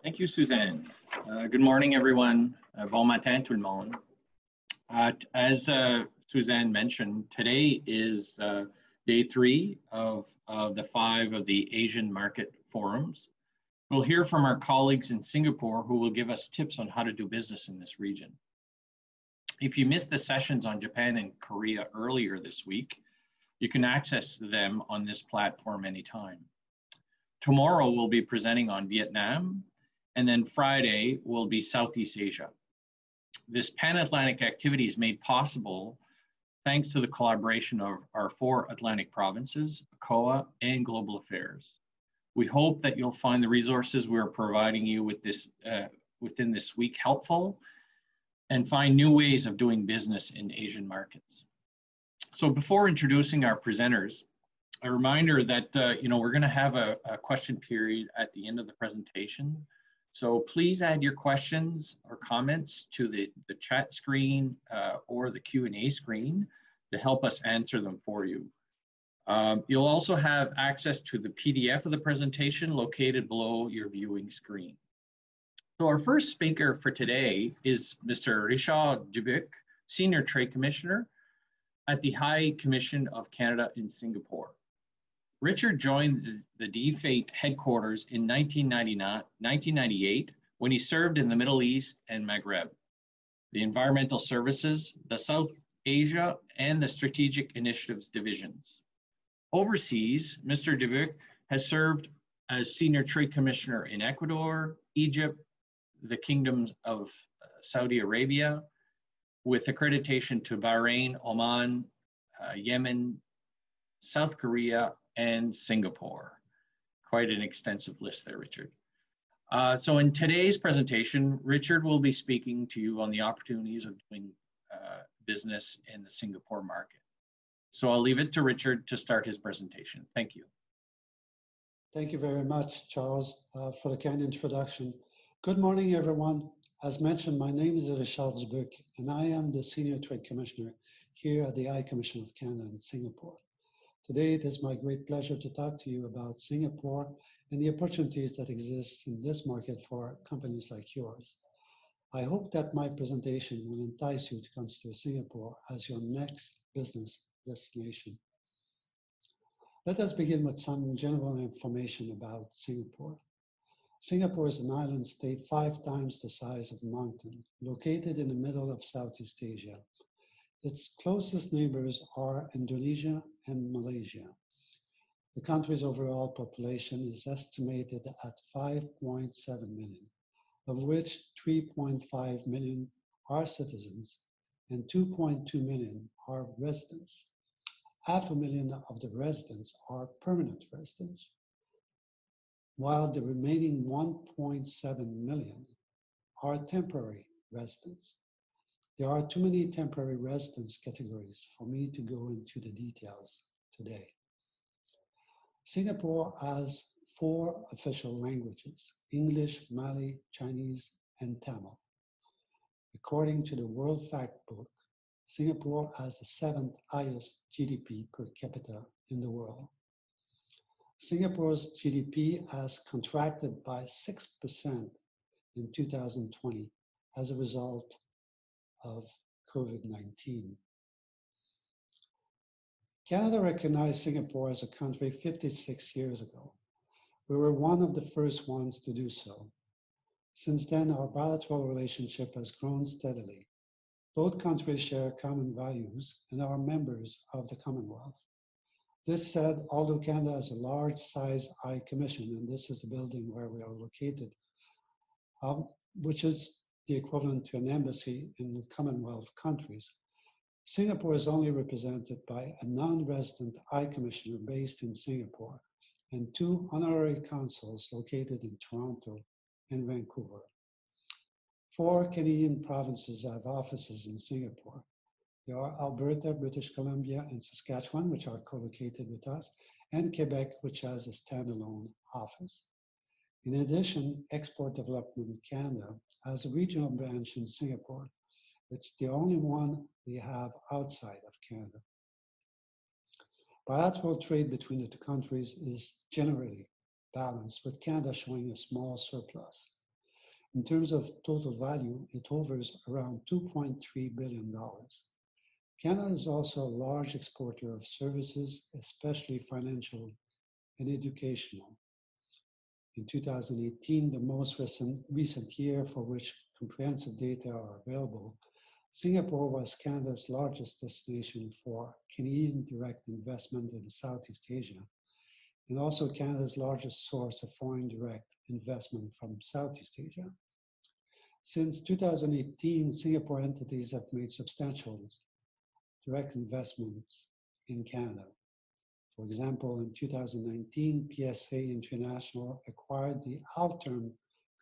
Thank you, Suzanne. Good morning, everyone. Bon matin, tout le monde. As Suzanne mentioned, today is day 3 of the 5 of the Asian Market Forums. We'll hear from our colleagues in Singapore who will give us tips on how to do business in this region. If you missed the sessions on Japan and Korea earlier this week, you can access them on this platform anytime. Tomorrow we'll be presenting on Vietnam, and then Friday will be Southeast Asia. This pan-Atlantic activity is made possible thanks to the collaboration of our 4 Atlantic provinces, ACOA, and Global Affairs. We hope that you'll find the resources we're providing you with this within this week helpful and find new ways of doing business in Asian markets. So before introducing our presenters, a reminder that we're going to have a question period at the end of the presentation. So please add your questions or comments to the chat screen or the Q&A screen to help us answer them for you. You'll also have access to the PDF of the presentation located below your viewing screen. So our first speaker for today is Mr. Richard Dubuc, Senior Trade Commissioner at the High Commission of Canada in Singapore. Richard joined the DFATE headquarters in 1998 when he served in the Middle East and Maghreb, the Environmental Services, the South Asia, and the Strategic Initiatives divisions. Overseas, Mr. Dubuc has served as Senior Trade Commissioner in Ecuador, Egypt, the Kingdoms of Saudi Arabia, with accreditation to Bahrain, Oman, Yemen, South Korea, and Singapore. Quite an extensive list there, Richard. So in today's presentation, Richard will be speaking to you on the opportunities of doing business in the Singapore market. So I'll leave it to Richard to start his presentation. Thank you. Thank you very much, Charles, for the kind introduction. Good morning, everyone. As mentioned, my name is Richard Dubuc, and I am the Senior Trade Commissioner here at the High Commission of Canada in Singapore. Today, it is my great pleasure to talk to you about Singapore and the opportunities that exist in this market for companies like yours. I hope that my presentation will entice you to consider Singapore as your next business destination. Let us begin with some general information about Singapore. Singapore is an island state 5 times the size of a mountain, located in the middle of Southeast Asia. Its closest neighbors are Indonesia and Malaysia. The country's overall population is estimated at 5.7 million, of which 3.5 million are citizens and 2.2 million are residents. 500,000 of the residents are permanent residents, while the remaining 1.7 million are temporary residents. There are too many temporary residence categories for me to go into the details today. Singapore has 4 official languages: English, Malay, Chinese, and Tamil. According to the World Factbook, Singapore has the 7th highest GDP per capita in the world. Singapore's GDP has contracted by 6% in 2020 as a result of COVID-19. Canada recognized Singapore as a country 56 years ago. We were one of the first ones to do so. Since then, our bilateral relationship has grown steadily. Both countries share common values and are members of the Commonwealth. This said, although Canada has a large size High Commission, and this is the building where we are located, which is the equivalent to an embassy in Commonwealth countries, Singapore is only represented by a non-resident High Commissioner based in Singapore and 2 honorary consuls located in Toronto and Vancouver. 4 Canadian provinces have offices in Singapore. There are Alberta, British Columbia, and Saskatchewan, which are co-located with us, and Quebec, which has a standalone office. In addition, Export Development Canada has a regional branch in Singapore. It's the only one we have outside of Canada. Bilateral trade between the 2 countries is generally balanced, with Canada showing a small surplus. In terms of total value, it hovers around $2.3 billion. Canada is also a large exporter of services, especially financial and educational. In 2018, the most recent year for which comprehensive data are available, Singapore was Canada's largest destination for Canadian direct investment in Southeast Asia, and also Canada's largest source of foreign direct investment from Southeast Asia. Since 2018, Singapore entities have made substantial direct investments in Canada. For example, in 2019, PSA International acquired the Alterm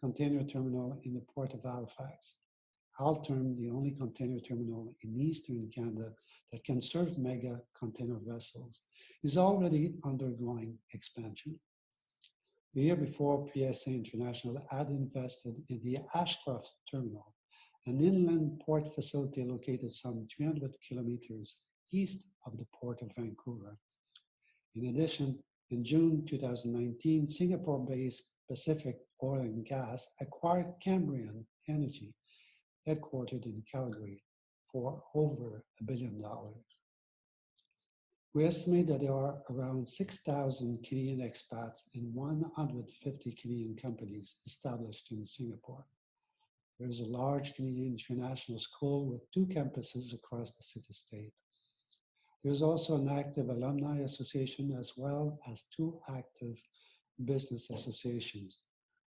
container terminal in the port of Halifax. Alterm, the only container terminal in eastern Canada that can serve mega container vessels, is already undergoing expansion. The year before, PSA International had invested in the Ashcroft terminal, an inland port facility located some 300 kilometers east of the port of Vancouver. In addition, in June 2019, Singapore-based Pacific Oil and Gas acquired Cambrian Energy, headquartered in Calgary, for over $1 billion. We estimate that there are around 6,000 Canadian expats and 150 Canadian companies established in Singapore. There is a large Canadian international school with 2 campuses across the city-state. There is also an active alumni association as well as 2 active business associations,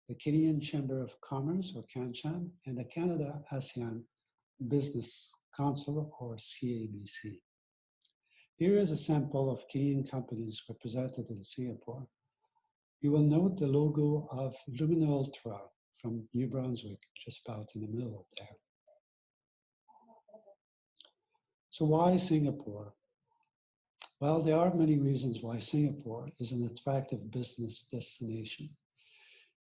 the Canadian Chamber of Commerce, or CanCham, and the Canada ASEAN Business Council, or CABC. Here is a sample of Canadian companies represented in Singapore. You will note the logo of Lumina Ultra from New Brunswick, just about in the middle there. So why Singapore? Well, there are many reasons why Singapore is an attractive business destination.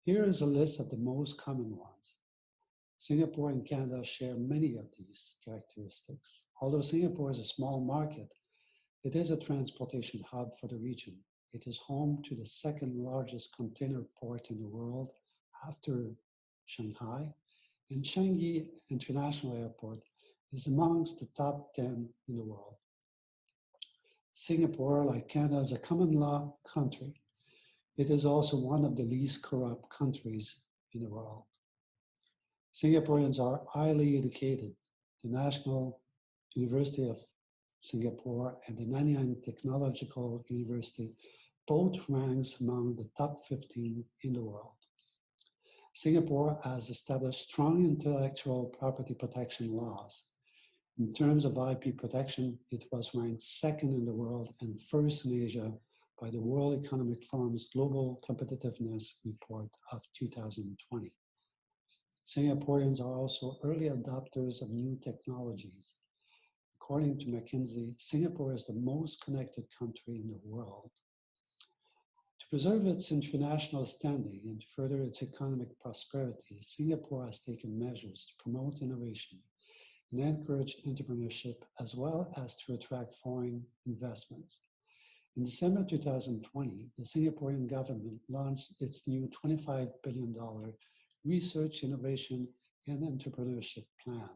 Here is a list of the most common ones. Singapore and Canada share many of these characteristics. Although Singapore is a small market, it is a transportation hub for the region. It is home to the 2nd largest container port in the world after Shanghai, and Changi International Airport is amongst the top 10 in the world. Singapore, like Canada, is a common law country. It is also one of the least corrupt countries in the world. Singaporeans are highly educated. The National University of Singapore and the Nanyang Technological University both ranks among the top 15 in the world. Singapore has established strong intellectual property protection laws. In terms of IP protection, it was ranked 2nd in the world and 1st in Asia by the World Economic Forum's Global Competitiveness Report of 2020. Singaporeans are also early adopters of new technologies. According to McKinsey, Singapore is the most connected country in the world. To preserve its international standing and to further its economic prosperity, Singapore has taken measures to promote innovation and encourage entrepreneurship, as well as to attract foreign investments. In December 2020, the Singaporean government launched its new $25 billion Research, Innovation, and Entrepreneurship Plan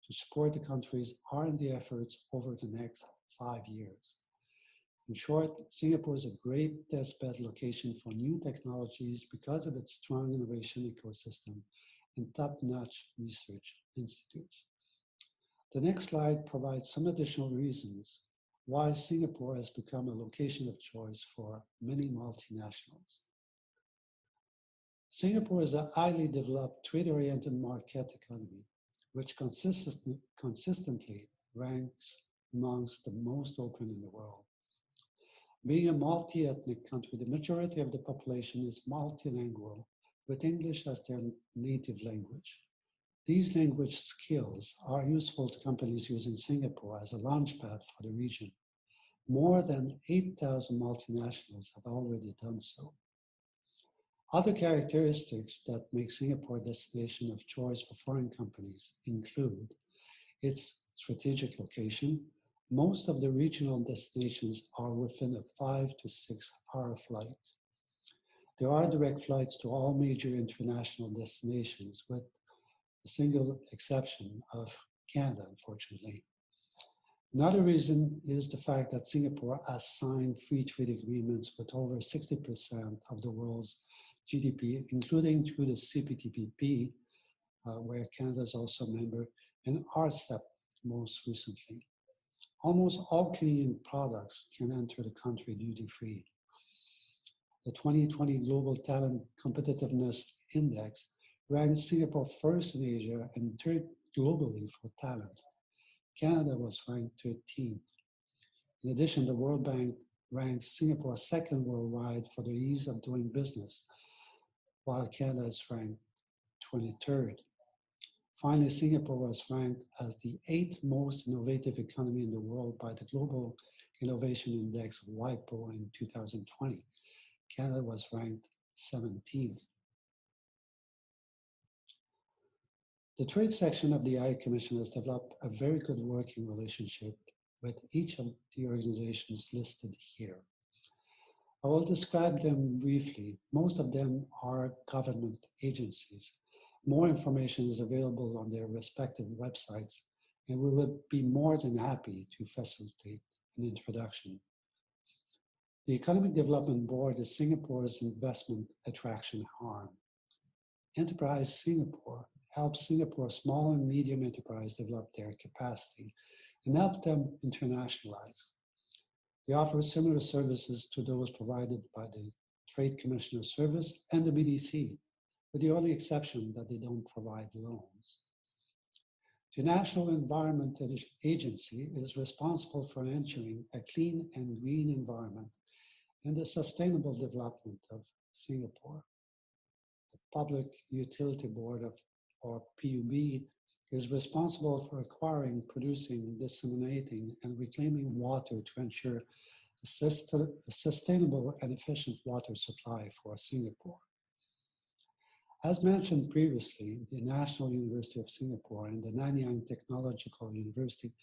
to support the country's R&D efforts over the next 5 years. In short, Singapore is a great testbed location for new technologies because of its strong innovation ecosystem and top-notch research institutes. The next slide provides some additional reasons why Singapore has become a location of choice for many multinationals. Singapore is a highly developed, trade-oriented market economy, which consistently ranks amongst the most open in the world. Being a multi-ethnic country, the majority of the population is multilingual, with English as their native language. These language skills are useful to companies using Singapore as a launchpad for the region. More than 8,000 multinationals have already done so. Other characteristics that make Singapore a destination of choice for foreign companies include its strategic location. Most of the regional destinations are within a 5 to 6 hour flight. There are direct flights to all major international destinations, with a single exception of Canada, unfortunately. Another reason is the fact that Singapore has signed free trade agreements with over 60% of the world's GDP, including through the CPTPP, where Canada is also a member, and RCEP most recently. Almost all Canadian products can enter the country duty-free. The 2020 Global Talent Competitiveness Index ranked Singapore first in Asia and third globally for talent. Canada was ranked 13th. In addition, the World Bank ranks Singapore second worldwide for the ease of doing business, while Canada is ranked 23rd. Finally, Singapore was ranked as the 8th most innovative economy in the world by the Global Innovation Index WIPO in 2020. Canada was ranked 17th. The trade section of the AI Commission has developed a very good working relationship with each of the organizations listed here. I will describe them briefly. Most of them are government agencies. More information is available on their respective websites, and we would be more than happy to facilitate an introduction. The Economic Development Board is Singapore's investment attraction arm. Enterprise Singapore helps Singapore small and medium enterprise develop their capacity and help them internationalize. They offer similar services to those provided by the Trade Commissioner Service and the BDC, with the only exception that they don't provide loans. The National Environment Agency is responsible for ensuring a clean and green environment and the sustainable development of Singapore. The Public Utility Board, or PUB, is responsible for acquiring, producing, disseminating, and reclaiming water to ensure a sustainable and efficient water supply for Singapore. As mentioned previously, the National University of Singapore and the Nanyang Technological University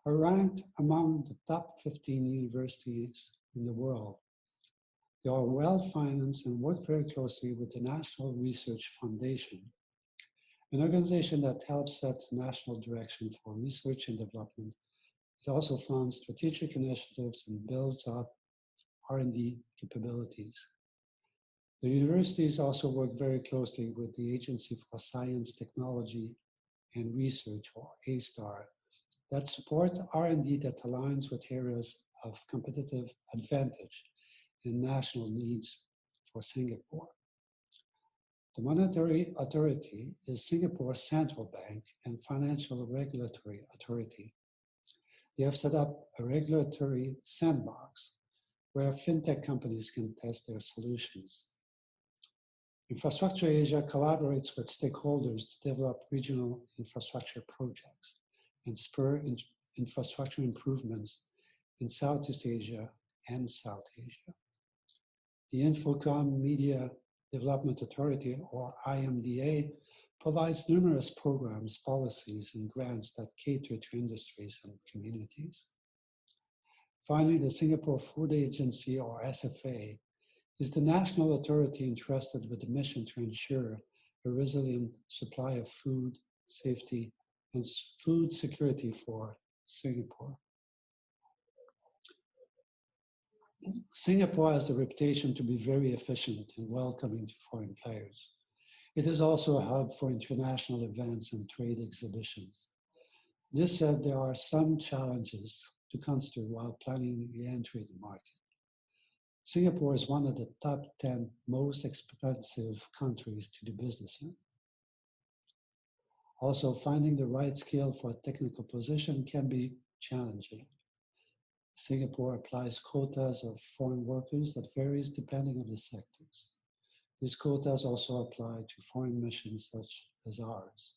are ranked among the top 15 universities in the world. They are well-financed and work very closely with the National Research Foundation, an organization that helps set national direction for research and development. It also funds strategic initiatives and builds up R&D capabilities. The universities also work very closely with the Agency for Science, Technology, and Research, or ASTAR, that supports R&D that aligns with areas of competitive advantage and national needs for Singapore. The Monetary Authority is Singapore's central bank and financial regulatory authority. They have set up a regulatory sandbox where fintech companies can test their solutions. Infrastructure Asia collaborates with stakeholders to develop regional infrastructure projects and spur infrastructure improvements in Southeast Asia and South Asia. The Infocom Media Development Authority, or IMDA, provides numerous programs, policies, and grants that cater to industries and communities. Finally, the Singapore Food Agency, or SFA, is the national authority entrusted with the mission to ensure a resilient supply of food, safety, and food security for Singapore. Singapore has the reputation to be very efficient and welcoming to foreign players. It is also a hub for international events and trade exhibitions. This said, there are some challenges to consider while planning the entry of the market. Singapore is one of the top 10 most expensive countries to do business in. Also, finding the right skill for a technical position can be challenging. Singapore applies quotas of foreign workers that varies depending on the sectors. These quotas also apply to foreign missions such as ours.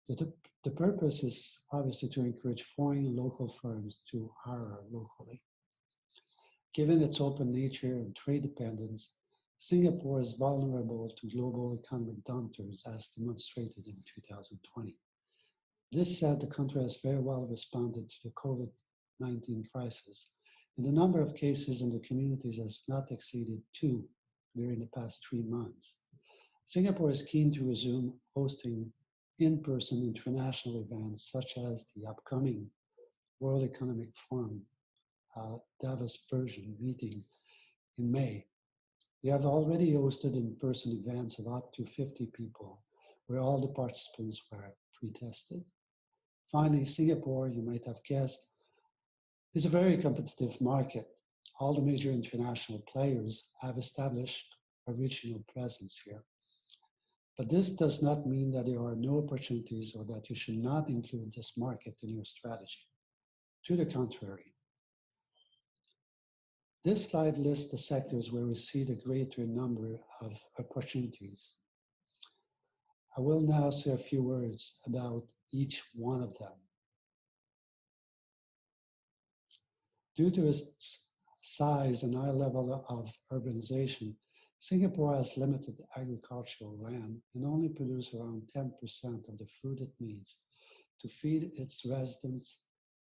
The purpose is obviously to encourage foreign and local firms to hire locally. Given its open nature and trade dependence, Singapore is vulnerable to global economic downturns as demonstrated in 2020. This said, the country has very well responded to the COVID-19 crisis, and the number of cases in the communities has not exceeded 2 during the past 3 months. Singapore is keen to resume hosting in-person international events such as the upcoming World Economic Forum Davos version meeting in May. We have already hosted in-person events of up to 50 people, where all the participants were pre-tested. Finally, Singapore, you might have guessed, is a very competitive market. All the major international players have established a regional presence here. But this does not mean that there are no opportunities or that you should not include this market in your strategy. To the contrary, this slide lists the sectors where we see the greater number of opportunities. I will now say a few words about each one of them. Due to its size and high level of urbanization, Singapore has limited agricultural land and only produces around 10% of the food it needs to feed its residents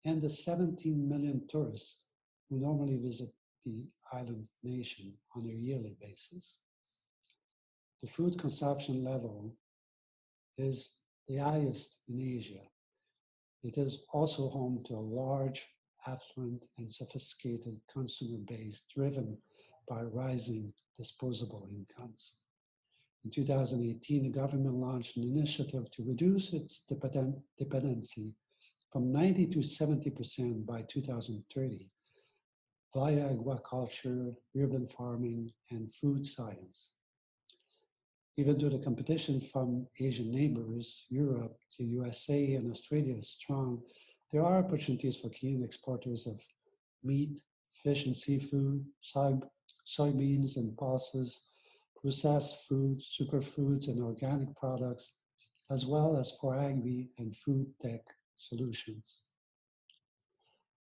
and the 17 million tourists who normally visit the island nation on a yearly basis. The food consumption level is the highest in Asia. It is also home to a large, affluent, and sophisticated consumer base driven by rising disposable incomes. In 2018, the government launched an initiative to reduce its dependency from 90 to 70% by 2030 via aquaculture, urban farming, and food science. Even though the competition from Asian neighbors, Europe, the USA, and Australia is strong, there are opportunities for Kenyan exporters of meat, fish and seafood, soybeans and pulses, processed food, superfoods, and organic products, as well as for agri and food tech solutions.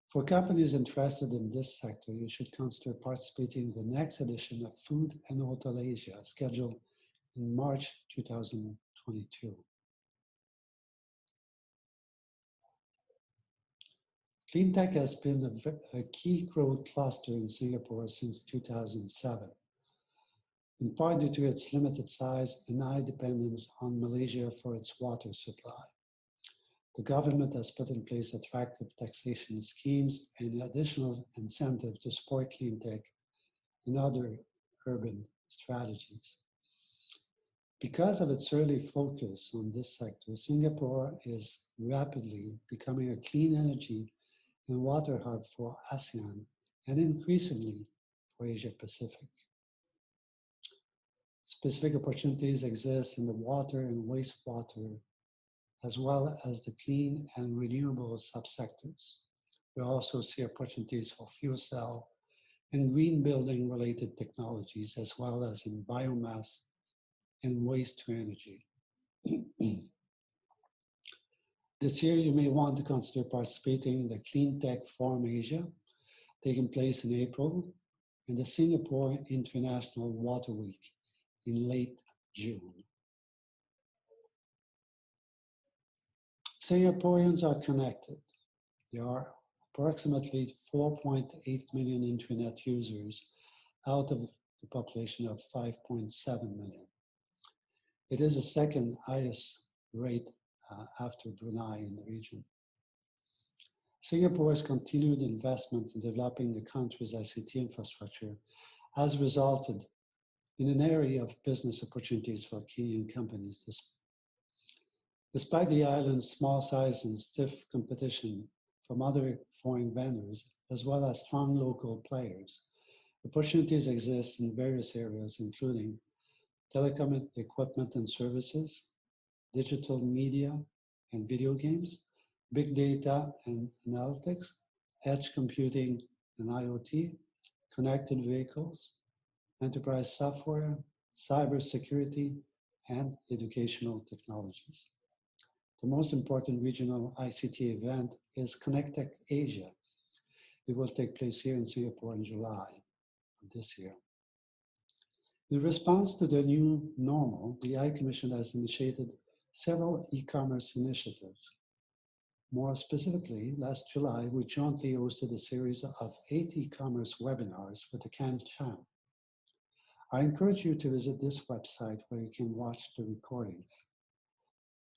For companies interested in this sector, you should consider participating in the next edition of Food and Hotel Asia, scheduled in March 2022. Cleantech has been a key growth cluster in Singapore since 2007, in part due to its limited size and high dependence on Malaysia for its water supply. The government has put in place attractive taxation schemes and additional incentives to support Cleantech and other urban strategies. Because of its early focus on this sector, Singapore is rapidly becoming a clean energy and water hub for ASEAN and increasingly for Asia Pacific. Specific opportunities exist in the water and wastewater, as well as the clean and renewable subsectors. We also see opportunities for fuel cell and green building related technologies, as well as in biomass and waste to energy. This year, you may want to consider participating in the Cleantech Forum Asia, taking place in April, and the Singapore International Water Week in late June. Singaporeans are connected. There are approximately 4.8 million internet users out of the population of 5.7 million. It is the second highest rate after Brunei in the region. Singapore's continued investment in developing the country's ICT infrastructure has resulted in an area of business opportunities for Kenyan companies. Despite the island's small size and stiff competition from other foreign vendors, as well as strong local players, opportunities exist in various areas, including telecom equipment and services, digital media and video games, big data and analytics, edge computing and IoT, connected vehicles, enterprise software, cybersecurity, and educational technologies. The most important regional ICT event is Connectech Asia. It will take place here in Singapore in July of this year. In response to the new normal, the High Commission has initiated several e-commerce initiatives. More specifically, last July, we jointly hosted a series of 8 e-commerce webinars with the CanCham. I encourage you to visit this website where you can watch the recordings.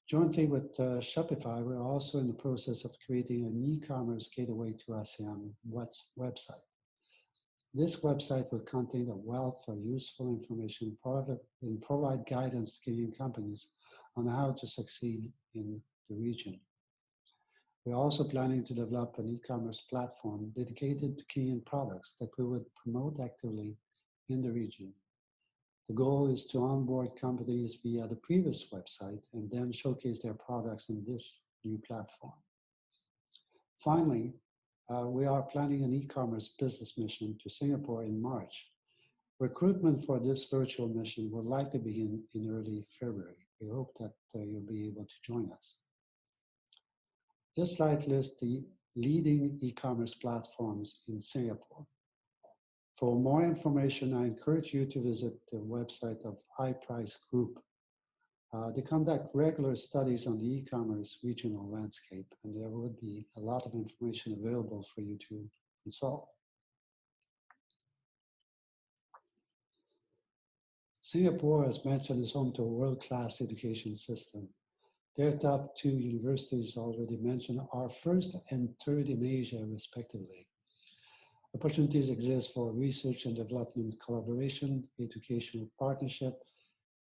Jointly with Shopify, we're also in the process of creating an e-commerce gateway to ASEAN website. This website will contain a wealth of useful information and provide guidance to Kenyan companies on how to succeed in the region. We're also planning to develop an e-commerce platform dedicated to Kenyan products that we would promote actively in the region. The goal is to onboard companies via the previous website and then showcase their products in this new platform. Finally, we are planning an e-commerce business mission to Singapore in March. Recruitment for this virtual mission will likely begin in early February. We hope that you'll be able to join us. This slide lists the leading e-commerce platforms in Singapore. For more information, I encourage you to visit the website of iPrice Group. They conduct regular studies on the e-commerce regional landscape, and there would be a lot of information available for you to consult. Singapore, as mentioned, is home to a world-class education system. Their top two universities already mentioned are first and third in Asia, respectively. Opportunities exist for research and development collaboration, educational partnership,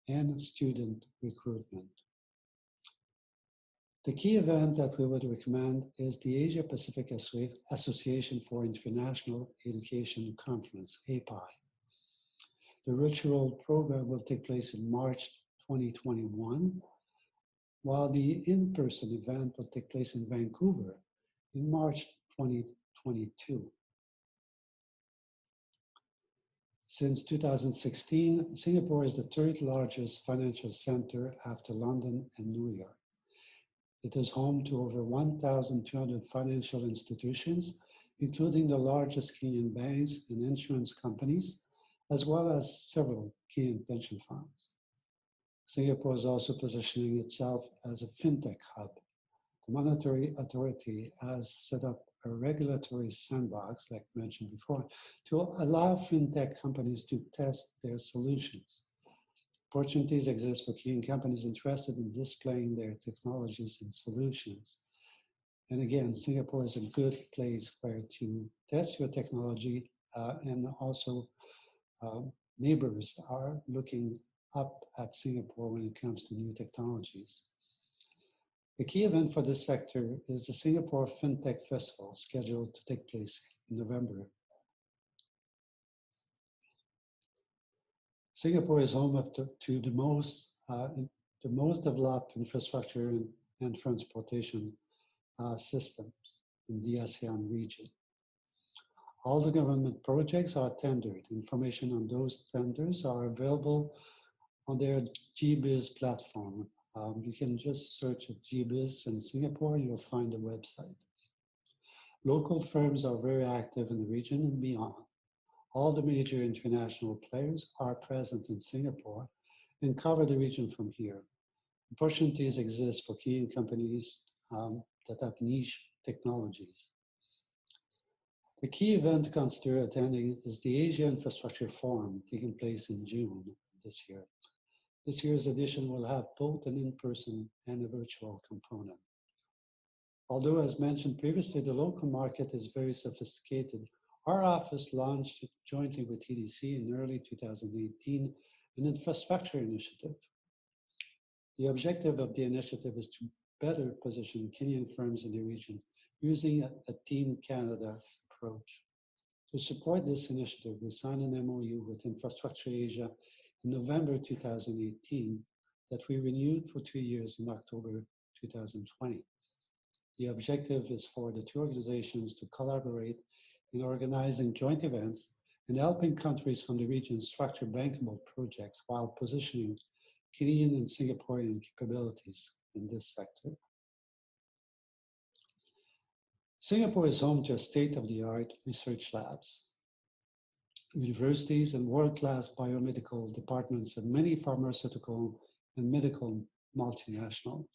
and student recruitment. The key event that we would recommend is the Asia Pacific Association for International Education Conference, API. The virtual program will take place in March 2021, while the in-person event will take place in Vancouver in March 2022. Since 2016, Singapore is the third largest financial center after London and New York. It is home to over 1,200 financial institutions, including the largest Kenyan banks and insurance companies, as well as several Kenyan pension funds. Singapore is also positioning itself as a Fintech hub. The Monetary Authority has set up a regulatory sandbox, like mentioned before, to allow Fintech companies to test their solutions. Opportunities exist for Kenyan companies interested in displaying their technologies and solutions. And again, Singapore is a good place where to test your technology, and also neighbors are looking up at Singapore when it comes to new technologies. The key event for this sector is the Singapore Fintech Festival, scheduled to take place in November. Singapore is home to the most developed infrastructure and transportation systems in the ASEAN region. All the government projects are tendered. Information on those tenders are available on their GBiz platform. You can just search at GBiz in Singapore and you'll find the website. Local firms are very active in the region and beyond. All the major international players are present in Singapore and cover the region from here. Opportunities exist for Kenyan companies that have niche technologies. The key event to consider attending is the Asia Infrastructure Forum taking place in June this year. This year's edition will have both an in-person and a virtual component. Although, as mentioned previously, the local market is very sophisticated, our office launched jointly with TDC in early 2018 an infrastructure initiative. The objective of the initiative is to better position Kenyan firms in the region using a Team Canada approach. To support this initiative, we signed an MOU with Infrastructure Asia in November 2018 that we renewed for 2 years in October 2020. The objective is for the two organizations to collaborate in organizing joint events and helping countries from the region structure bankable projects while positioning Kenyan and Singaporean capabilities in this sector. Singapore is home to state-of-the-art research labs, universities, and world-class biomedical departments, and many pharmaceutical and medical multinationals.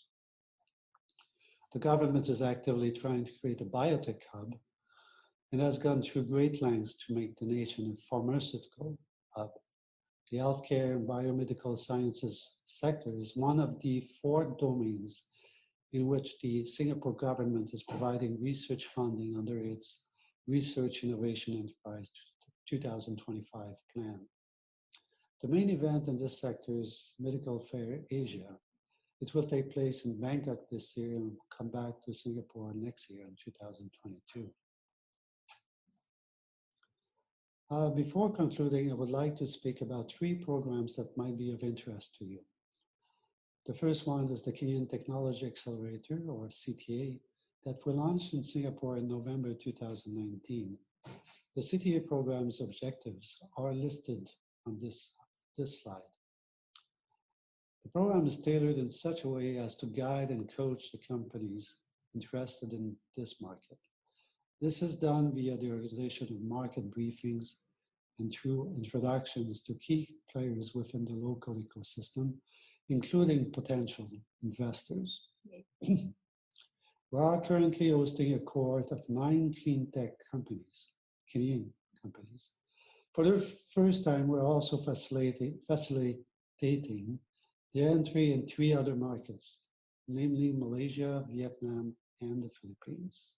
The government is actively trying to create a biotech hub and has gone through great lengths to make the nation a pharmaceutical hub. the healthcare and biomedical sciences sector is one of the 4 domains in which the Singapore government is providing research funding under its Research Innovation Enterprise 2025 plan. The main event in this sector is Medical Fair Asia. It will take place in Bangkok this year and come back to Singapore next year in 2022. Before concluding, I would like to speak about 3 programs that might be of interest to you. The first one is the Kenyan Technology Accelerator, or CTA, that we launched in Singapore in November 2019. The CTA program's objectives are listed on this slide. The program is tailored in such a way as to guide and coach the companies interested in this market. This is done via the organization of market briefings and through introductions to key players within the local ecosystem, including potential investors. We are currently hosting a cohort of 9 Cleantech companies, Kenyan companies. For the first time, we're also facilitating the entry in 3 other markets, namely Malaysia, Vietnam, and the Philippines.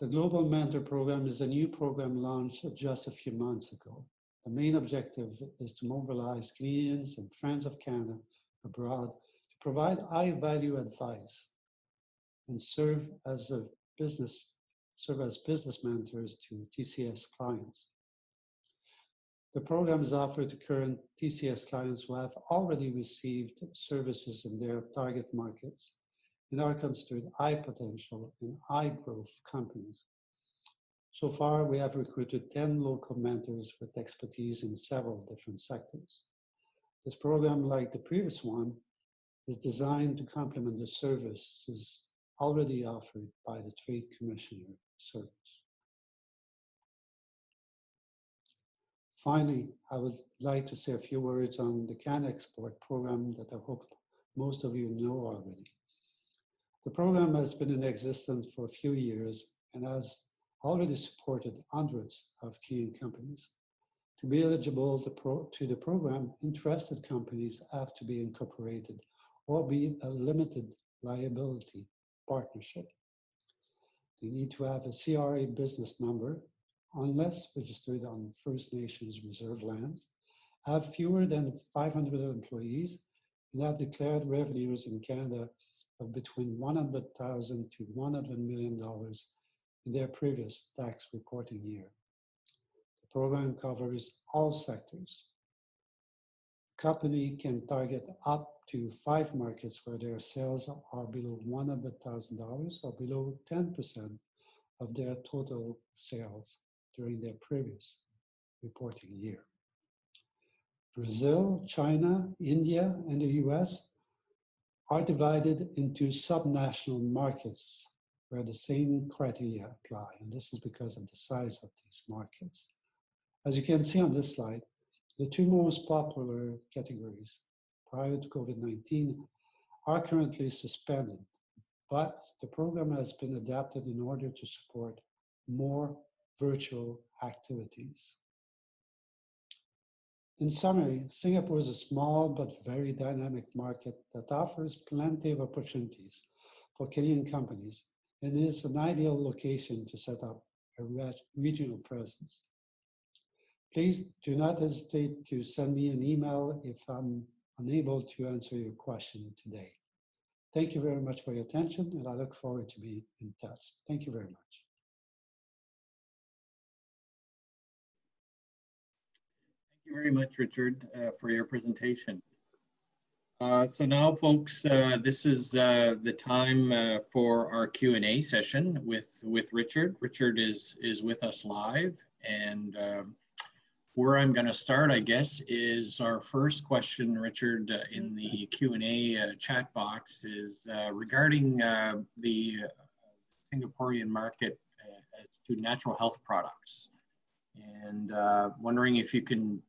The Global Mentor Program is a new program launched just a few months ago. The main objective is to mobilize Canadians and friends of Canada abroad to provide high-value advice and serve as business mentors to TCS clients. The program is offered to current TCS clients who have already received services in their target markets and are considered high potential and high growth companies. So far, we have recruited 10 local mentors with expertise in several different sectors. This program, like the previous one, is designed to complement the services already offered by the Trade Commissioner Service. Finally, I would like to say a few words on the Can Export program that I hope most of you know already. The program has been in existence for a few years and has already supported hundreds of Kenyan companies. To be eligible to the program, interested companies have to be incorporated or be a limited liability partnership. They need to have a CRA business number, unless registered on First Nations reserve lands, have fewer than 500 employees, and have declared revenues in Canada of between $100,000 to $100 million in their previous tax reporting year. The program covers all sectors. The company can target up to 5 markets where their sales are below $100,000 or below 10% of their total sales during their previous reporting year. Brazil, China, India, and the US are divided into subnational markets where the same criteria apply, and this is because of the size of these markets. As you can see on this slide, the 2 most popular categories prior to COVID-19 are currently suspended, but the program has been adapted in order to support more virtual activities. In summary, Singapore is a small but very dynamic market that offers plenty of opportunities for Kenyan companies and is an ideal location to set up a regional presence. Please do not hesitate to send me an email if I'm unable to answer your question today. Thank you very much for your attention, and I look forward to being in touch. Thank you very much. Thank you very much, Richard, for your presentation. So now, folks, this is the time for our Q&A session with Richard. Richard is with us live, and where I'm going to start, I guess, is our first question, Richard, in the Q&A chat box is regarding the Singaporean market as to natural health products, and wondering if you can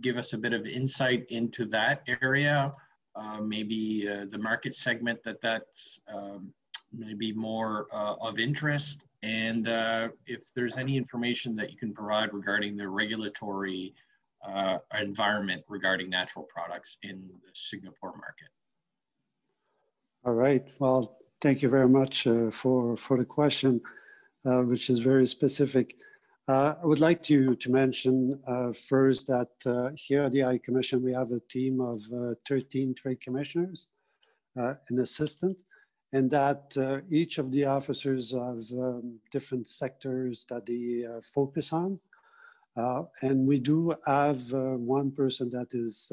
give us a bit of insight into that area, maybe the market segment that's maybe more of interest, and if there's any information that you can provide regarding the regulatory environment regarding natural products in the Singapore market. All right. Well, thank you very much for the question, which is very specific. I would like to mention first that here at the AI Commission, we have a team of 13 trade commissioners, an assistant, and that each of the officers have different sectors that they focus on. And we do have one person that is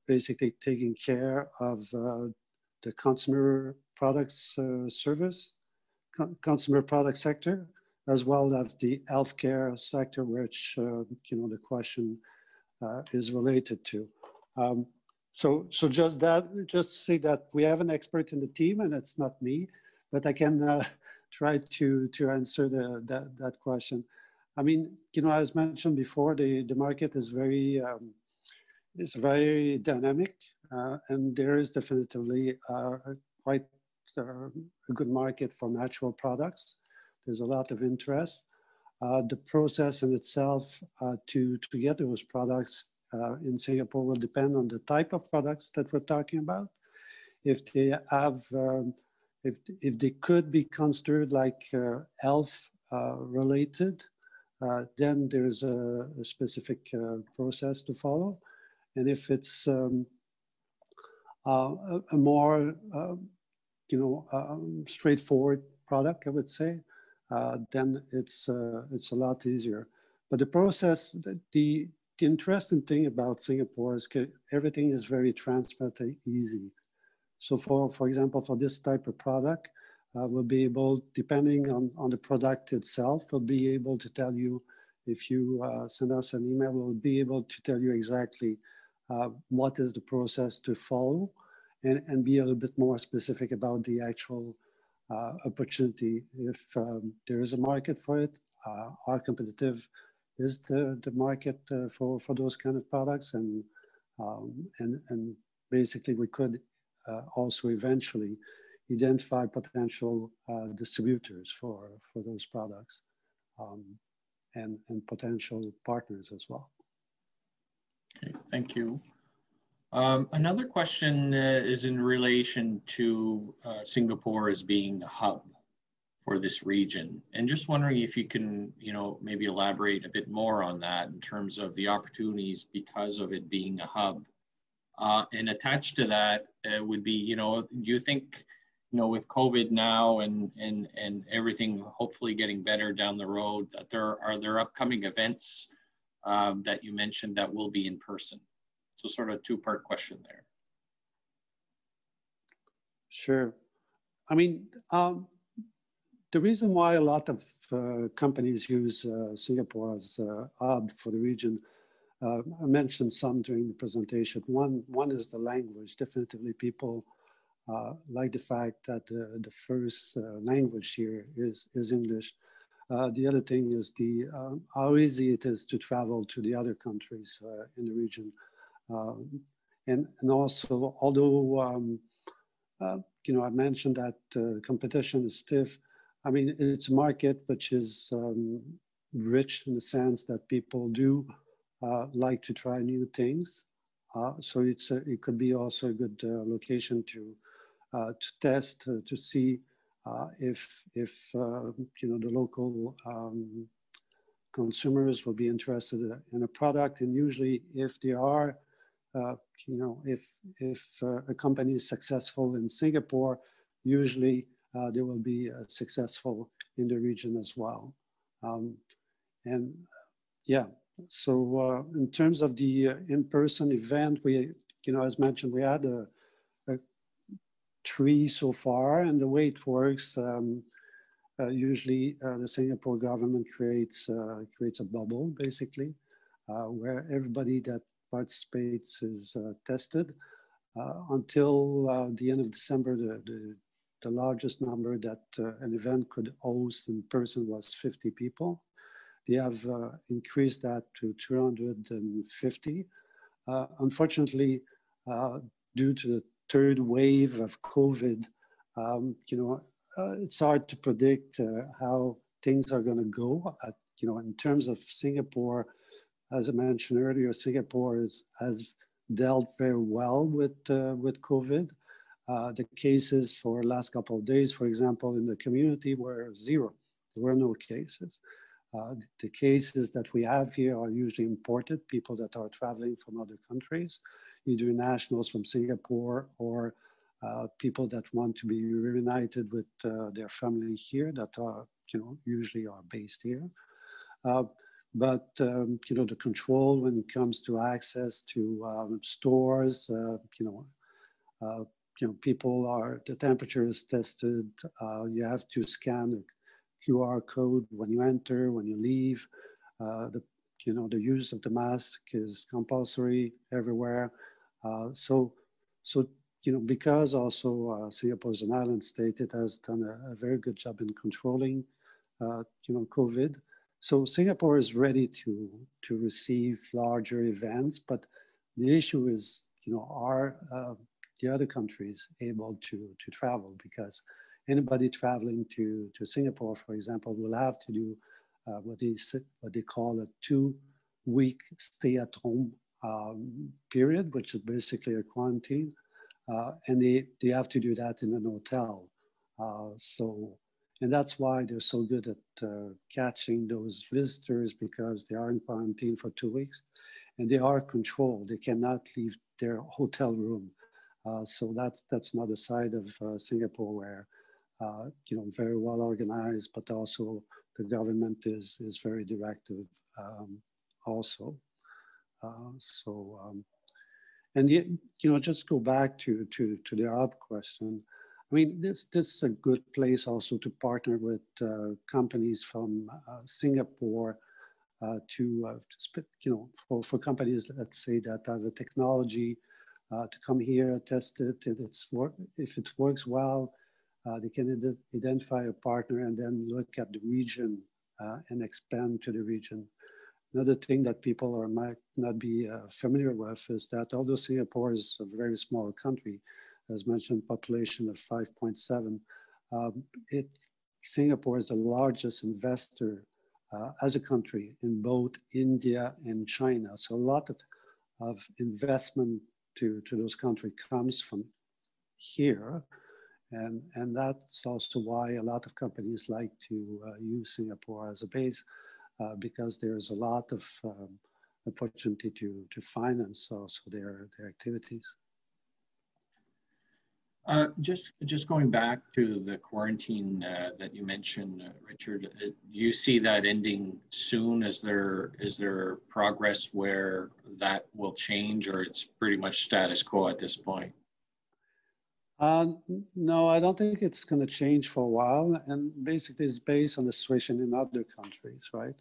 basically taking care of the consumer products consumer product sector, as well as the healthcare sector, which the question is related to. So just say that we have an expert in the team, and it's not me, but I can try to answer that question. I mean, as mentioned before, the market is very dynamic, and there is definitely quite a good market for natural products. There's a lot of interest. The process in itself to get those products in Singapore will depend on the type of products that we're talking about. If they have, if they could be considered like health related, then there's a specific process to follow. And if it's a more, straightforward product, I would say, then it's a lot easier. But the process, the interesting thing about Singapore is everything is very transparent and easy. So for example, for this type of product, we'll be able, depending on the product itself, we'll be able to tell you, if you send us an email, we'll be able to tell you exactly what is the process to follow, and be a little bit more specific about the actual opportunity. If there is a market for it, how competitive is the market for those kind of products, and basically we could also eventually identify potential distributors for those products, and potential partners as well. Okay, thank you. Another question is in relation to Singapore as being a hub for this region, and just wondering if you can, maybe elaborate a bit more on that in terms of the opportunities because of it being a hub. And attached to that would be, do you think, with COVID now and everything hopefully getting better down the road, that are there upcoming events that you mentioned that will be in person? So sort of a two-part question there. Sure. I mean, the reason why a lot of companies use Singapore as a hub for the region, I mentioned some during the presentation. One is the language. Definitely people like the fact that the first language here is English. The other thing is how easy it is to travel to the other countries in the region. And also, although, I mentioned that competition is stiff, I mean, it's a market which is rich in the sense that people do like to try new things. So it could be also a good location to test, to see if the local consumers will be interested in a product. And usually, if they are, if a company is successful in Singapore, usually they will be successful in the region as well. And yeah, so in terms of the in-person event, we, as mentioned, we had a 3 so far, and the way it works, usually the Singapore government creates a bubble, basically, where everybody that participates is tested. Until the end of December, the largest number that an event could host in person was 50 people. They have increased that to 250. Unfortunately, due to the third wave of COVID, it's hard to predict how things are going to go. In terms of Singapore, as I mentioned earlier, Singapore has dealt very well with COVID. The cases for the last couple of days, for example, in the community were zero. There were no cases. The cases that we have here are usually imported, people that are traveling from other countries, either nationals from Singapore or people that want to be reunited with their family here that are, usually are based here. But the control when it comes to access to stores, people the temperature is tested. You have to scan a QR code when you enter, when you leave. The use of the mask is compulsory everywhere. So because also Singapore is an island state, it has done a very good job in controlling, COVID. So Singapore is ready to receive larger events, but the issue is, are the other countries able to travel? Because anybody traveling to Singapore, for example, will have to do what they call a 2-week stay-at-home period, which is basically a quarantine, and they have to do that in an hotel. And that's why they're so good at catching those visitors, because they are in quarantine for 2 weeks, and they are controlled. They cannot leave their hotel room. So that's another side of Singapore where, very well organized, but also the government is very directive also. And just go back to the other question. I mean, this is a good place also to partner with companies from Singapore for companies, let's say, that have a technology to come here, test it. If it works well, they can identify a partner and then look at the region and expand to the region. Another thing that people might not be familiar with is that although Singapore is a very small country, as mentioned, population of 5.7, Singapore is the largest investor as a country in both India and China. So a lot of investment to those countries comes from here. And that's also why a lot of companies like to use Singapore as a base, because there's a lot of opportunity to finance also their activities. Just going back to the quarantine that you mentioned, Richard, do you see that ending soon? Is there progress where that will change, or it's pretty much status quo at this point? No, I don't think it's going to change for a while, and basically it's based on the situation in other countries, right?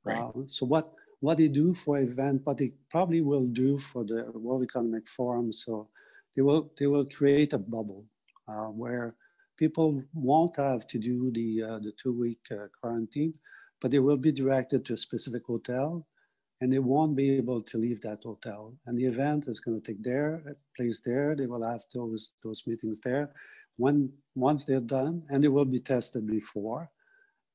Right. So what they do for event, what they probably will do for the World Economic Forum, so they will create a bubble where people won't have to do the 2-week quarantine, but they will be directed to a specific hotel, and they won't be able to leave that hotel. And the event is going to take place there. They will have those meetings there. Once they're done, and they will be tested before,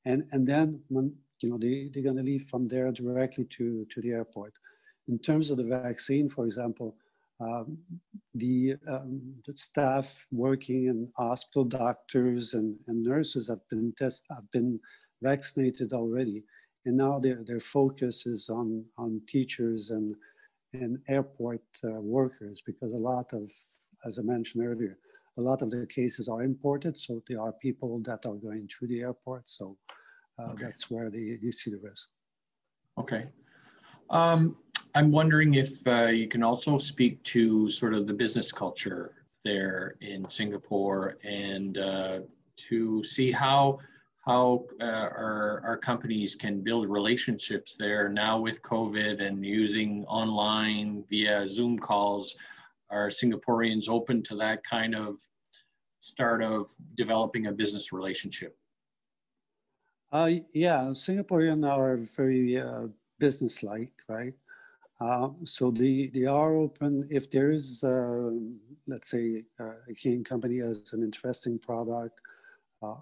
and then when they're going to leave from there directly to the airport. In terms of the vaccine, for example, the staff working in hospital, doctors and nurses have been vaccinated already, and now their focus is on teachers and airport workers, because a lot of, as I mentioned earlier, a lot of the cases are imported, so there are people that are going through the airport. So okay. That's where they see the risk. Okay. I'm wondering if you can also speak to sort of the business culture there in Singapore, and to see how our companies can build relationships there now with COVID and using online via Zoom calls. Are Singaporeans open to that kind of start of developing a business relationship? Yeah, Singaporeans are very business-like, right? So they are open. If there is, let's say, a Canadian company has an interesting product,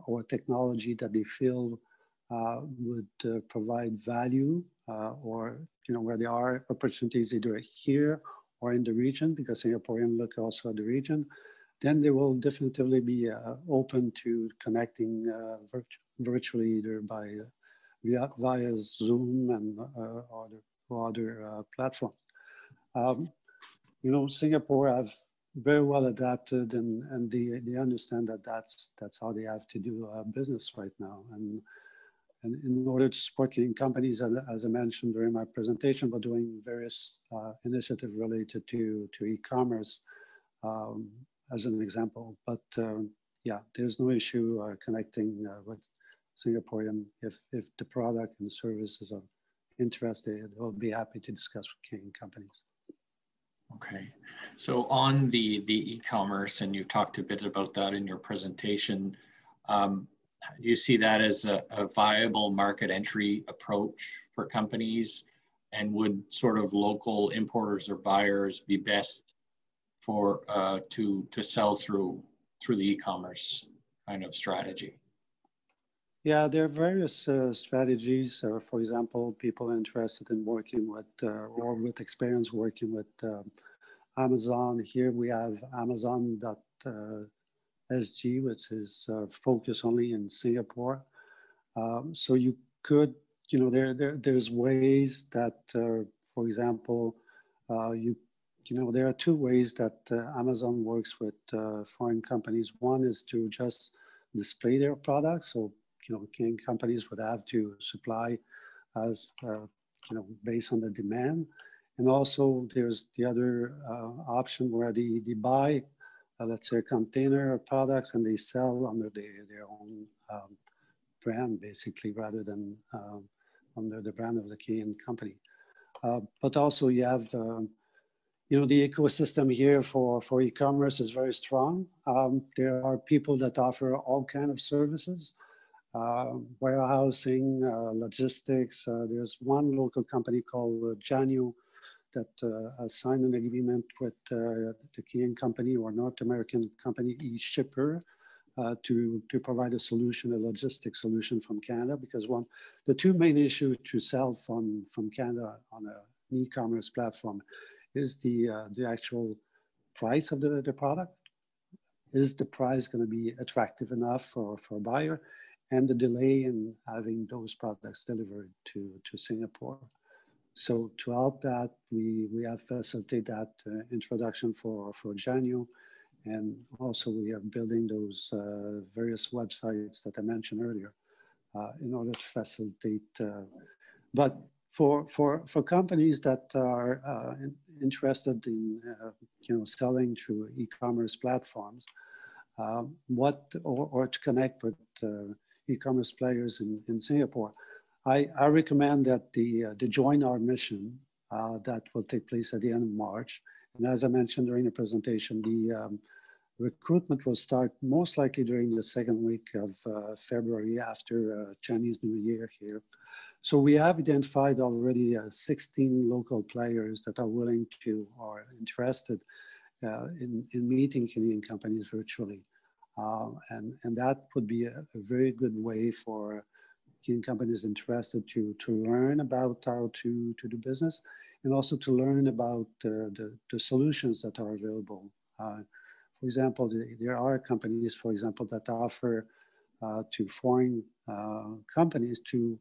or technology that they feel would provide value, or where there are opportunities either here or in the region, because Singaporean look also at the region, then they will definitively be open to connecting virtually, either via Zoom and or other platforms. Singapore have very well adapted, and they understand that that's how they have to do business right now. And in order to support Canadian companies, as I mentioned during my presentation, we're doing various initiatives related to e-commerce as an example. But yeah, there's no issue connecting with Singaporean. If the product and the services are interested, they'll be happy to discuss with Canadian companies. Okay, so on the e-commerce, and you talked a bit about that in your presentation, do you see that as a viable market entry approach for companies? And would sort of local importers or buyers be best for to sell through the e-commerce kind of strategy? Yeah, there are various strategies. For example, people interested in working with or with experience working with Amazon. Here we have Amazon.sg, which is focused only in Singapore. So you could, there's ways that, for example, there are two ways that Amazon works with foreign companies. One is to just display their products. So, Canadian companies would have to supply as, based on the demand. And also there's the other option where they buy, let's say, a container of products and they sell under their own brand, basically, rather than under the brand of the Canadian company. But also you have, the ecosystem here for e-commerce is very strong. There are people that offer all kinds of services. Warehousing, logistics. There's one local company called Janio that has signed an agreement with the Canadian company or North American company eShipper to provide a solution, a logistics solution from Canada. Because the two main issues to sell from Canada on an e-commerce platform is the actual price of the product. Is the price going to be attractive enough for a buyer? And the delay in having those products delivered to Singapore. So to help that, we have facilitated that introduction for Janio, and also we are building those various websites that I mentioned earlier in order to facilitate. But for companies that are interested in selling through e-commerce platforms, or to connect with e-commerce players in Singapore, I recommend that they join our mission that will take place at the end of March. And as I mentioned during the presentation, the recruitment will start most likely during the second week of February after Chinese New Year here. So we have identified already 16 local players that are willing to or interested in meeting Canadian companies virtually. And that would be a very good way for Canadian companies interested to learn about how to do business, and also to learn about the solutions that are available. For example, there are companies, for example, that offer to foreign companies to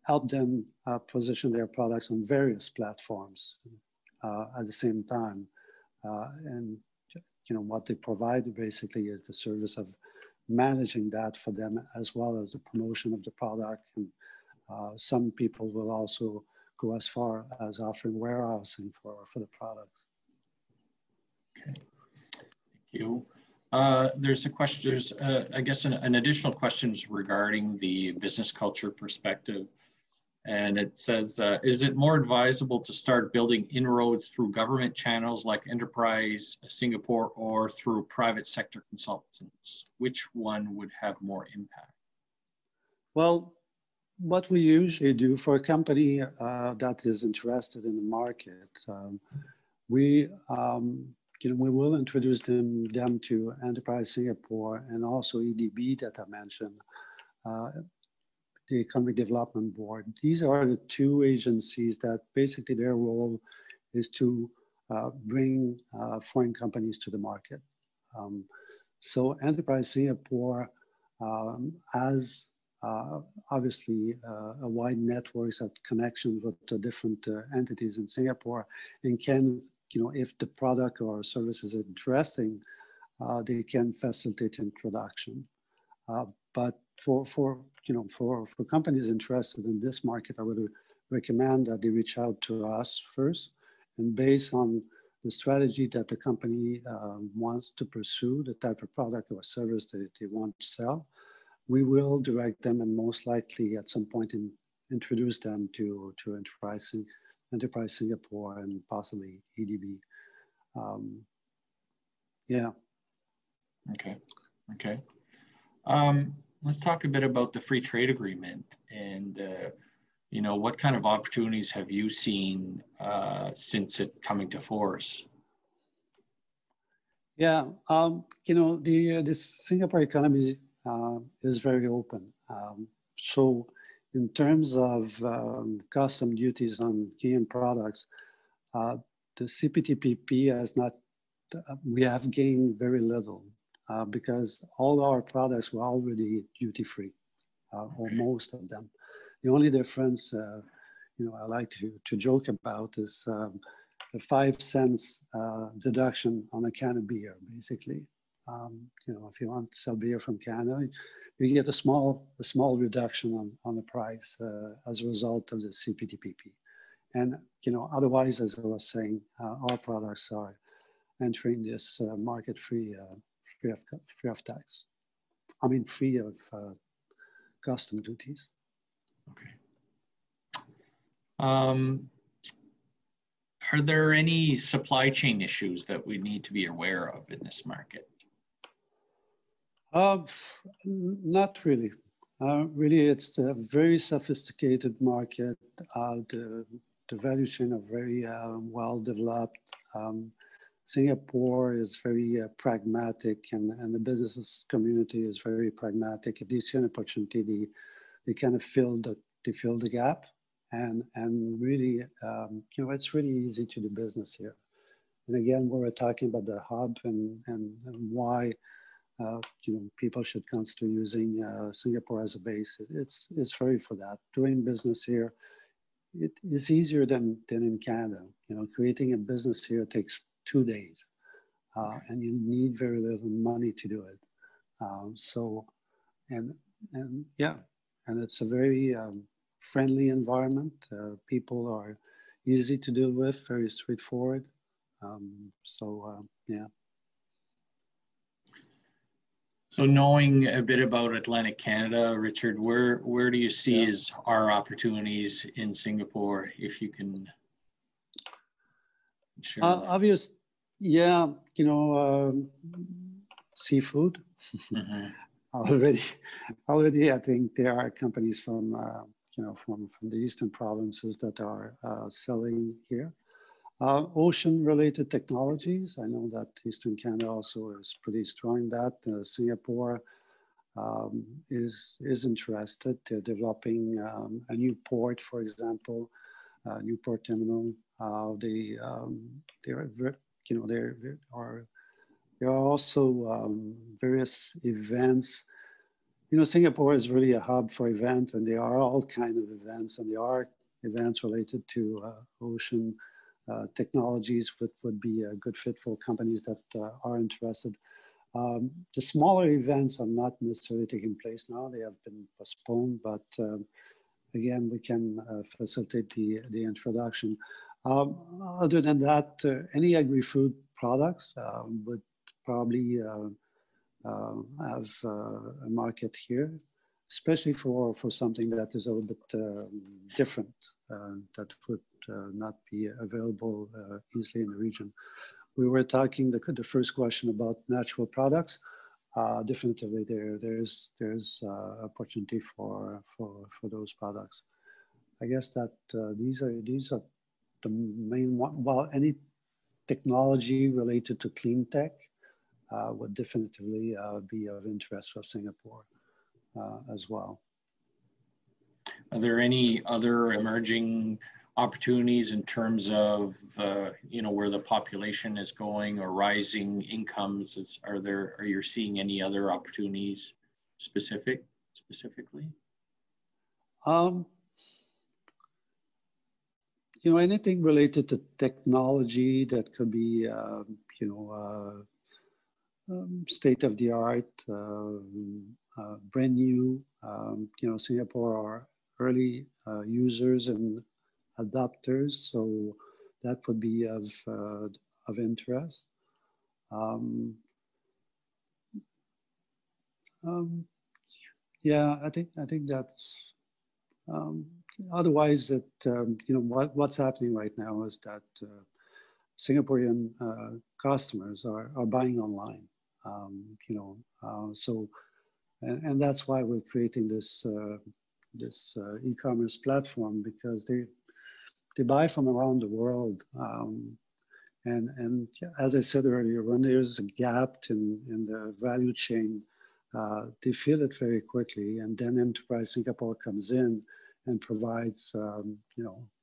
help them position their products on various platforms at the same time. And what they provide basically is the service of managing that for them, as well as the promotion of the product. And some people will also go as far as offering warehousing for the products. Okay, thank you. There's a question, I guess an additional questions regarding the business culture perspective. And it says, is it more advisable to start building inroads through government channels like Enterprise Singapore or through private sector consultants? Which one would have more impact? Well, what we usually do for a company that is interested in the market, we we will introduce them to Enterprise Singapore and also EDB that I mentioned, the Economic Development Board. These are the two agencies that basically their role is to bring foreign companies to the market. So Enterprise Singapore has obviously a wide network of connections with the different entities in Singapore, and can, if the product or service is interesting, they can facilitate introduction. But for companies interested in this market, I would recommend that they reach out to us first, and based on the strategy that the company wants to pursue, the type of product or service that they want to sell, we will direct them and most likely at some point introduce them to Enterprise Singapore and possibly EDB. Yeah. Okay. Let's talk a bit about the free trade agreement and what kind of opportunities have you seen since it coming to force? Yeah, the Singapore economy is very open. So in terms of custom duties on Kenyan products, the CPTPP has not, we have gained very little because all our products were already duty-free, or most of them. The only difference, I like to joke about is the 5 cents deduction on a can of beer, basically. If you want to sell beer from Canada, you get a small reduction on the price as a result of the CPTPP. And otherwise, as I was saying, our products are entering this market free of tax. I mean, free of custom duties. Okay. Are there any supply chain issues that we need to be aware of in this market? Not really. Really, it's a very sophisticated market. The value chain are very well developed. Singapore is very pragmatic, and the business community is very pragmatic. If they see an opportunity, they kind of fill the gap, and really, it's really easy to do business here. And again, we were talking about the hub and why people should consider using Singapore as a base. It's very for that. Doing business here, it is easier than in Canada. Creating a business here takes 2 days, and you need very little money to do it. And it's a very friendly environment. People are easy to deal with, very straightforward. Yeah. So knowing a bit about Atlantic Canada, Richard, where do you see as our opportunities in Singapore, if you can share? Obvious, seafood. Mm-hmm. Already, I think there are companies from the eastern provinces that are selling here. Ocean-related technologies. I know that Eastern Canada also is pretty strong in that. Singapore is interested. They're developing a new port, for example, a new port terminal. There are also various events. Singapore is really a hub for events, and there are all kinds of events, and there are events related to ocean technologies that would be a good fit for companies that are interested. The smaller events are not necessarily taking place now. They have been postponed, but again, we can facilitate the introduction. Other than that, any agri-food products would probably have a market here, especially for something that is a little bit different, that would not be available easily in the region. We were talking the first question about natural products. Definitely, there's opportunity for those products. I guess that these are the main one. Well, anything technology related to Cleantech would definitely be of interest for Singapore as well. Are there any other emerging opportunities in terms of where the population is going or rising incomes? Are you seeing any other opportunities specifically? Anything related to technology that could be state of the art, brand new. Singapore are early users and adopters, so that would be of interest. Yeah, I think that's. Otherwise, what's happening right now is that Singaporean customers are buying online. And that's why we're creating this e-commerce platform, because they buy from around the world. And as I said earlier, when there's a gap in the value chain, they feel it very quickly, and then Enterprise Singapore comes in and provides,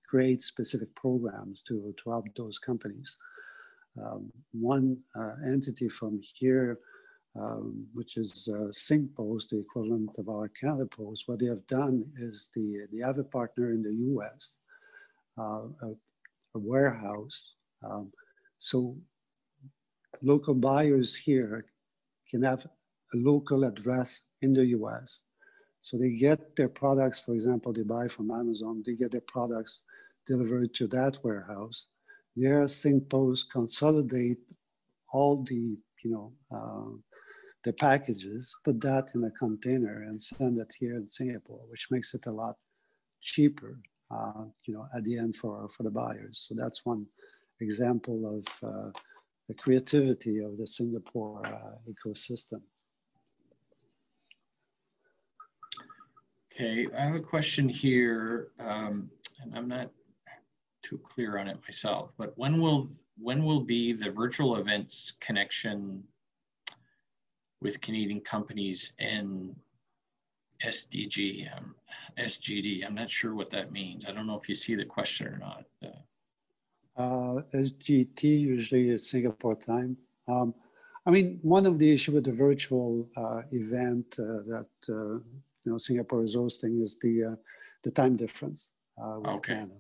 creates specific programs to help those companies. One entity from here, which is SingPost, the equivalent of our Canada Post, what they have done is they have a partner in the US, a warehouse. So local buyers here can have a local address in the US. So they get their products, for example, they buy from Amazon, they get their products delivered to that warehouse. There, SingPost consolidate all the, the packages, put that in a container and send it here in Singapore, which makes it a lot cheaper, at the end for the buyers. So that's one example of the creativity of the Singapore ecosystem. Okay, I have a question here, and I'm not too clear on it myself, but when will be the virtual events connection with Canadian companies and SGD? I'm not sure what that means. I don't know if you see the question or not. SGT usually is Singapore time. I mean, one of the issues with the virtual event that Singapore is hosting is the time difference with Canada,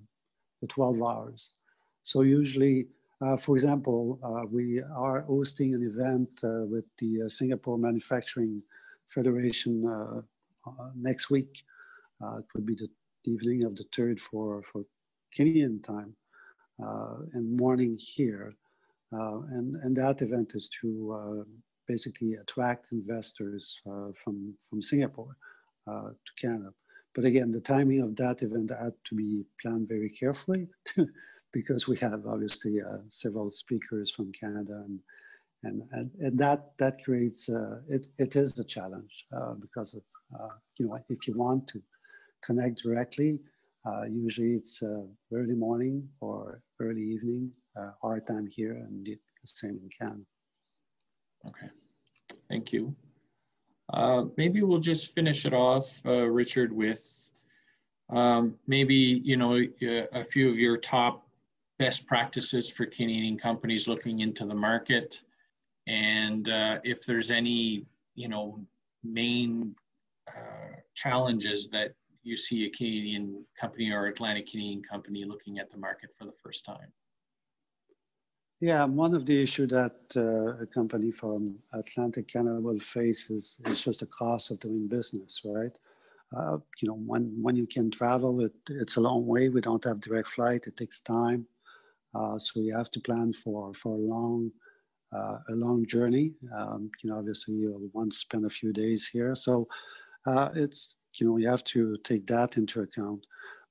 the 12 hours. So usually, for example, we are hosting an event with the Singapore Manufacturing Federation next week. It would be the evening of the 3rd for Canadian time and morning here. And that event is to basically attract investors from Singapore to Canada. But again, the timing of that event had to be planned very carefully because we have obviously several speakers from Canada, and that creates it is a challenge because of if you want to connect directly, usually it's early morning or early evening, our time here, and the same in Canada. Okay, thank you. Maybe we'll just finish it off, Richard, with maybe a few of your top best practices for Canadian companies looking into the market, and if there's any main challenges that you see a Canadian company or Atlantic Canadian company looking at the market for the first time. Yeah, one of the issues that a company from Atlantic Canada will face is just the cost of doing business, right? When you can travel, it's a long way. We don't have direct flight. It takes time, so we have to plan for a long journey. Obviously, you'll want to spend a few days here, so it's you have to take that into account.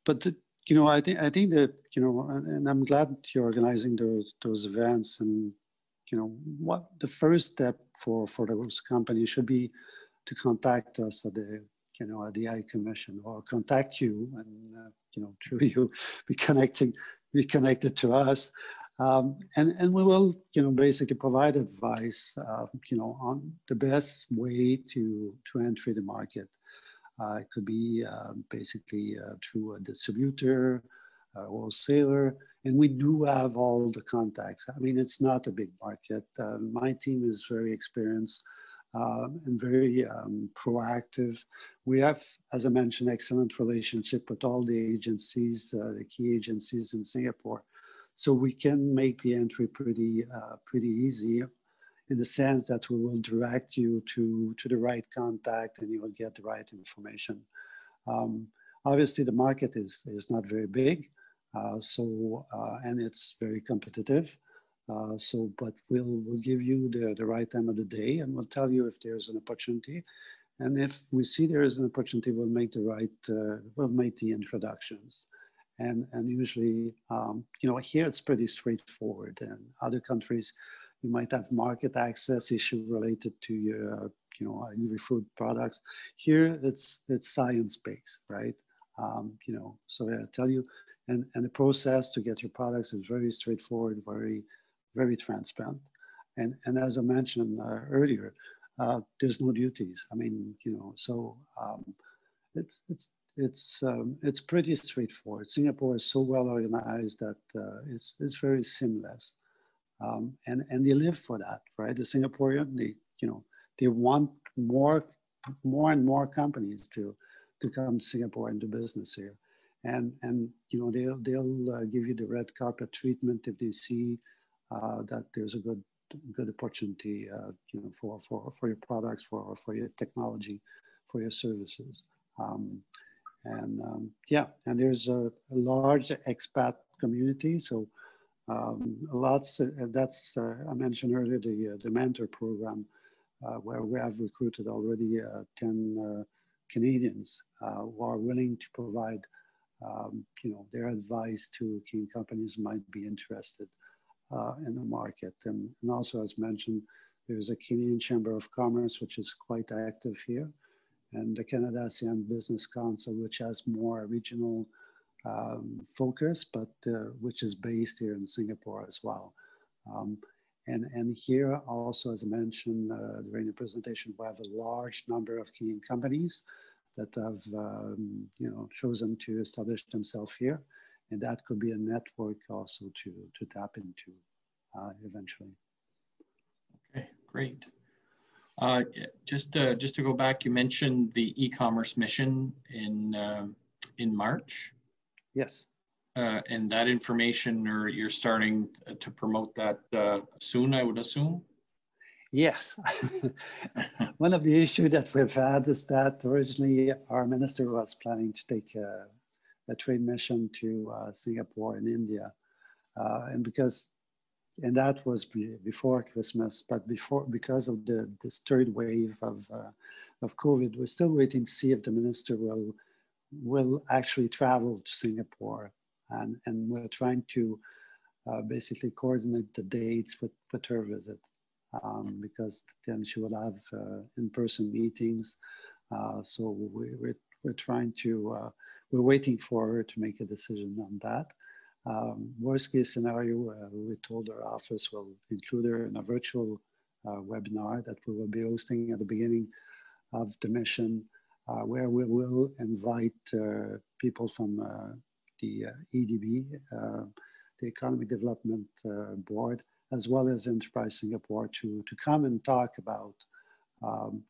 But I think that and I'm glad you're organizing those events. And what the first step for those companies should be to contact us at the at the AI Commission, or contact you, and through you be connected to us. And we will, basically provide advice, on the best way to enter the market. It could be basically through a distributor, a wholesaler, and we do have all the contacts. I mean, it's not a big market. My team is very experienced and very proactive. We have, as I mentioned, excellent relationship with all the agencies, the key agencies in Singapore. So we can make the entry pretty easy, in the sense that we will direct you to the right contact and you will get the right information. Obviously, the market is not very big, and it's very competitive. But we'll give you the right time of the day, and we'll tell you if there's an opportunity. And if we see there is an opportunity, we'll make the introductions. And usually, here it's pretty straightforward. And other countries, you might have market access issue related to your, agri-food products. Here, it's science-based, right? So I tell you, and the process to get your products is very straightforward, very transparent. And as I mentioned earlier, there's no duties. I mean, so it's pretty straightforward. Singapore is so well organized that it's very seamless. And they live for that, right? The Singaporean, they want more and more companies to come to Singapore and do business here, and they'll give you the red carpet treatment if they see that there's a good opportunity, for your products, for your technology, for your services, and there's a large expat community, so. That's I mentioned earlier the mentor program, where we have recruited already 10 Canadians who are willing to provide their advice to key companies who might be interested in the market. And also, as mentioned, there's a Canadian Chamber of Commerce which is quite active here, and the Canada ASEAN Business Council, which has more regional focus, but which is based here in Singapore as well. And here also, as I mentioned during the presentation, we have a large number of Kenyan companies that have chosen to establish themselves here, and that could be a network also to tap into eventually. Okay, great. Just to go back, you mentioned the e-commerce mission in March. Yes. And that information, or you're starting to promote that soon, I would assume? Yes. One of the issues that we've had is that originally our minister was planning to take a trade mission to Singapore and India. And that was before Christmas, but because of this third wave of COVID, we're still waiting to see if the minister will actually travel to Singapore, and we're trying to basically coordinate the dates with her visit, because then she will have in-person meetings. So we're trying to we're waiting for her to make a decision on that. Worst case scenario, we told our office will include her in a virtual webinar that we will be hosting at the beginning of the mission, where we will invite people from the EDB, the Economic Development Board, as well as Enterprise Singapore to come and talk about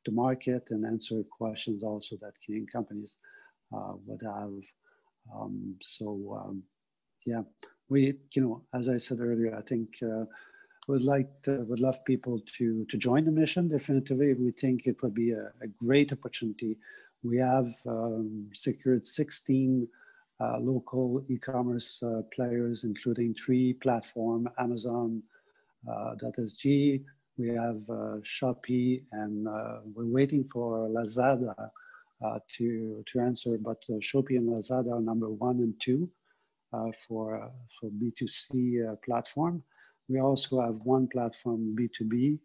the market and answer questions also that Canadian companies would have. Yeah, we, as I said earlier, I think would love people to join the mission. Definitively, we think it would be a great opportunity. We have secured 16 local e-commerce players, including 3 platforms, Amazon.sg, we have Shopee, and we're waiting for Lazada to answer, but Shopee and Lazada are number 1 and 2 for B2C platform. We also have 1 platform B2B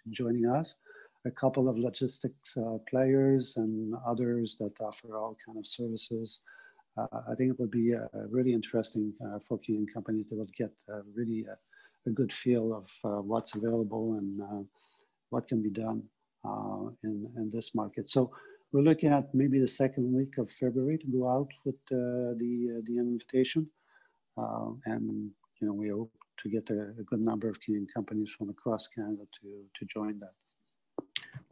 joining us, a couple of logistics players and others that offer all kind of services I think it would be really interesting for Canadian companies. They will get really a good feel of what's available and what can be done in this market. So we're looking at maybe the second week of February to go out with the invitation, and we hope to get a good number of Canadian companies from across Canada to join that.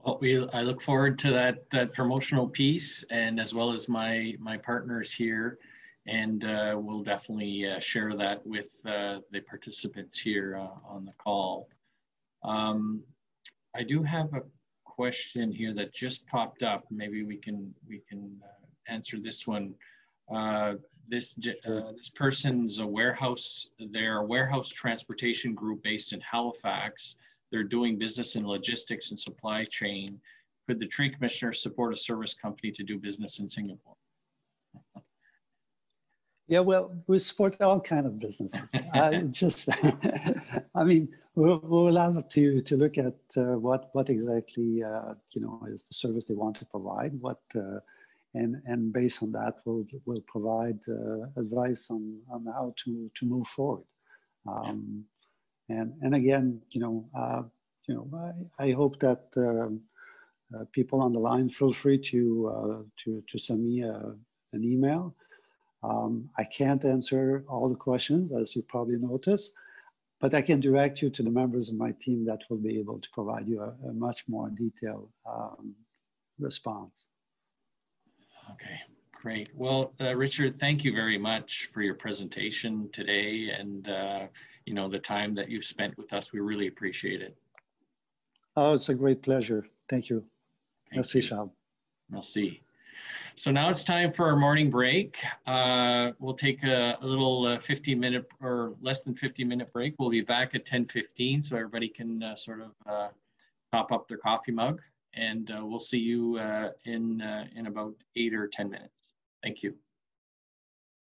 Well, I look forward to that promotional piece, and as well as my partners here, and we'll definitely share that with the participants here on the call. I do have a question here that just popped up. Maybe we can answer this one. This person's a warehouse. They're a warehouse transportation group based in Halifax. They're doing business in logistics and supply chain. Could the Trade Commissioner support a service company to do business in Singapore? Yeah, well, we support all kinds of businesses. I mean, we'll have to look at what exactly is the service they want to provide. And based on that, we'll provide advice on how to move forward. And again, I hope that people on the line feel free to send me an email. I can't answer all the questions, as you probably noticed, but I can direct you to the members of my team that will be able to provide you a much more detailed response. Okay, great. Well, Richard, thank you very much for your presentation today, and the time that you've spent with us. We really appreciate it. Oh, it's a great pleasure. Thank you. Merci, Charles. Merci. So now it's time for our morning break. We'll take a little 15-minute or less than 15-minute break. We'll be back at 10:15, so everybody can sort of top up their coffee mug, and we'll see you in about 8 or 10 minutes. Thank you.